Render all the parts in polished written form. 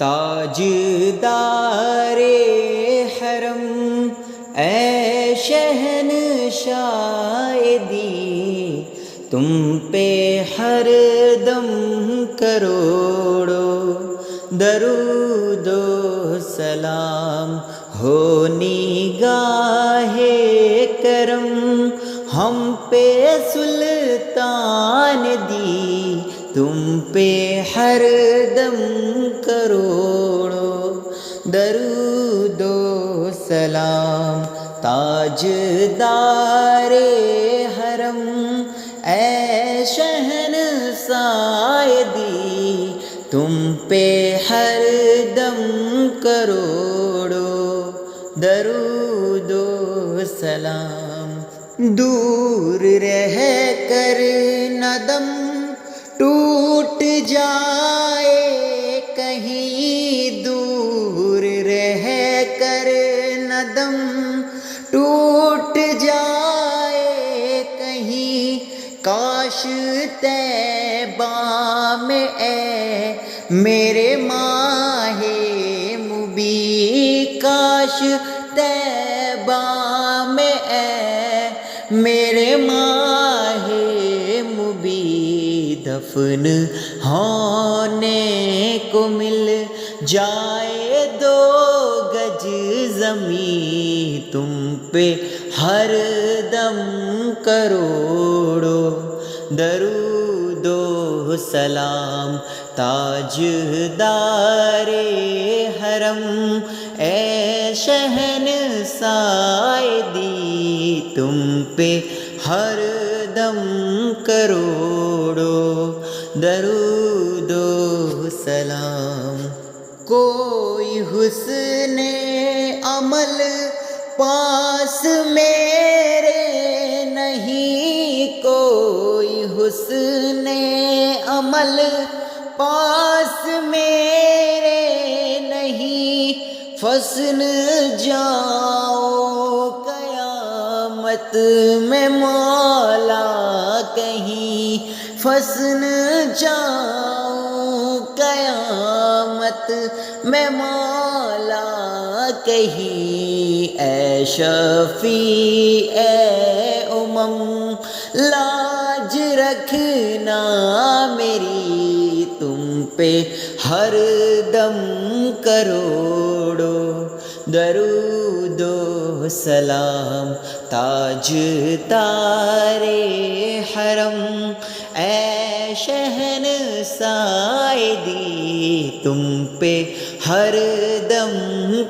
تاجدار حرم اے شہنشاہ دی، تم پہ ہر دم کروڑوں درود و سلام ہو نگاہ کرم ہم پہ سلطان دی، تم پہ ہر دم کروڑوں درود و سلام۔ تاجدار حرم اے شہنشاہ دی، تم پہ ہر دم کروڑوں درود و سلام۔ دور رہ کر نہ دم ٹوٹ جائے کہیں، دور رہ کر نہ دم ٹوٹ جائے کہیں، کاش طیبہ میں اے میرے ماہ مبیں، کاش طیبہ میں اے میرے ماہ مبیں دفن ہونے کو مل جائے 2 گج زمین، تم پہ ہر دم کروڑوں درود و سلام۔ تاجدار حرم اے شہنشاہ دی، تم پہ ہر دم کروڑوں درود و سلام۔ کوئی حسن عمل پاس میرے نہیں، کوئی حسن عمل پاس میرے نہیں، فسن جاؤ قیامت میں مولا کہیں، فسن جاؤ قیامت میں مولا کہیں، اے شفیع اے لاج رکھنا میری، تم پہ ہر دم کروڑوں درود و سلام۔ تاجدار حرم اے شہنشاہ دی، تم پہ ہر دم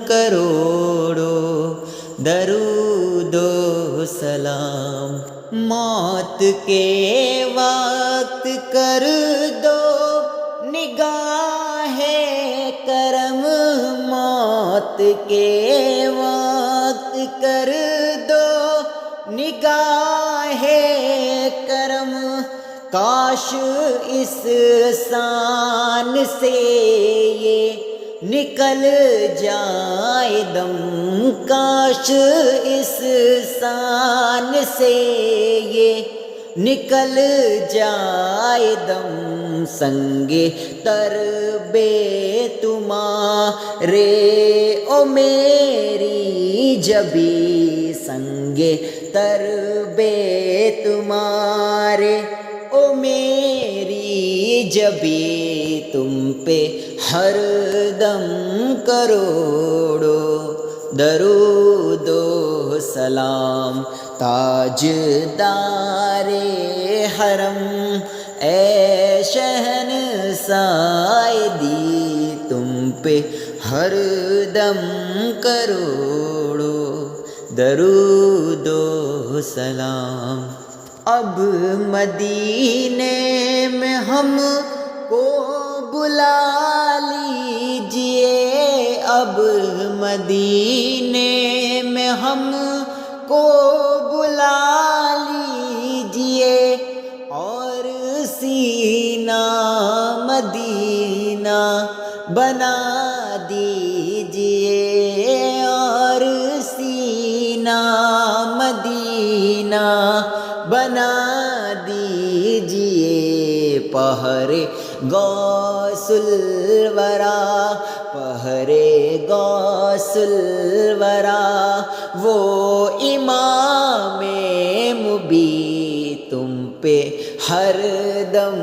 کروڑوں درود و سلام۔ موت کے وقت کر دو نگاہ کرم، موت کے وقت کر دو نگاہ کرم، کاش اس سان سے یہ نکل جائے دم، کاش اس سان سے یہ نکل جائے دم، سنگے تر بے تمہارے او میری جبی، سنگے تر بے تمہارے او میری جبی، تم پہ ہر دم کروڑوں درود و سلام۔ تاجدار حرم اے شہنشاہ دی، تم پہ ہر دم کروڑوں درود و سلام۔ اب مدینے میں ہم کو بلا لیجئے، اب مدینے میں ہم کو بلا لیجئے، اور سینہ مدینہ بنا دیجئے، اور سینہ مدینہ بنا دیجئے، پہر غوث غوث الورا، پہرے غوث الورا، وہ امام مبین تم پہ ہر دم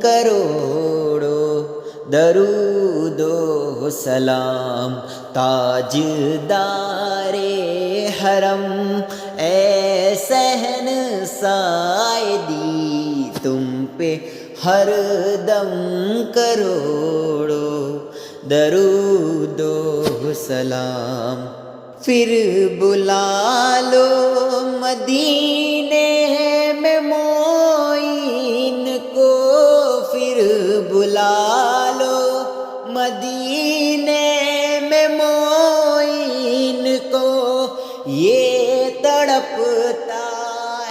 کروڑو درود و سلام، تاجدار حرم اے صحن سائدی تم پہ ہر دم کروڑو درود و سلام۔ پھر بلا لو مدینے میں معین کو، پھر بلا لو مدینے میں معین کو، یہ تڑپتا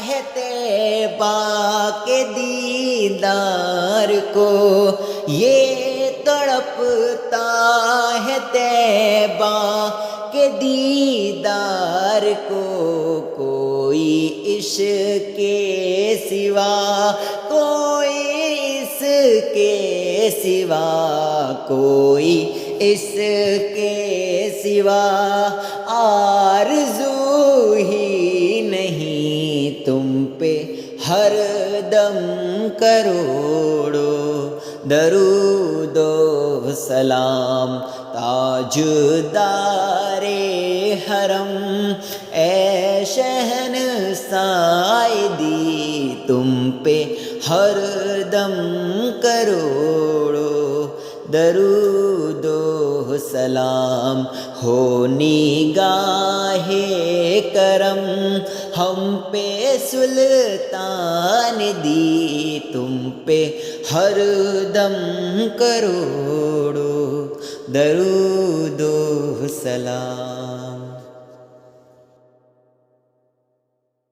ہے طیبہ کے دیدار کو، یہ تڑپتا ہے طیبہ کے دیدار کو، کوئی عشق کے سوا، کوئی اس کے سوا، کوئی اس کے سوا آرزو ہی نہیں تم پہ ہر دم کروڑو درود و سلام، تاجدار حرم اے شہن سائدی تم پہ ہر دم کروڑو درود و سلام، ہو نگاہ کرم ہم پہ سلطان دی تم پہ ہر دم کروڑو درود و سلام۔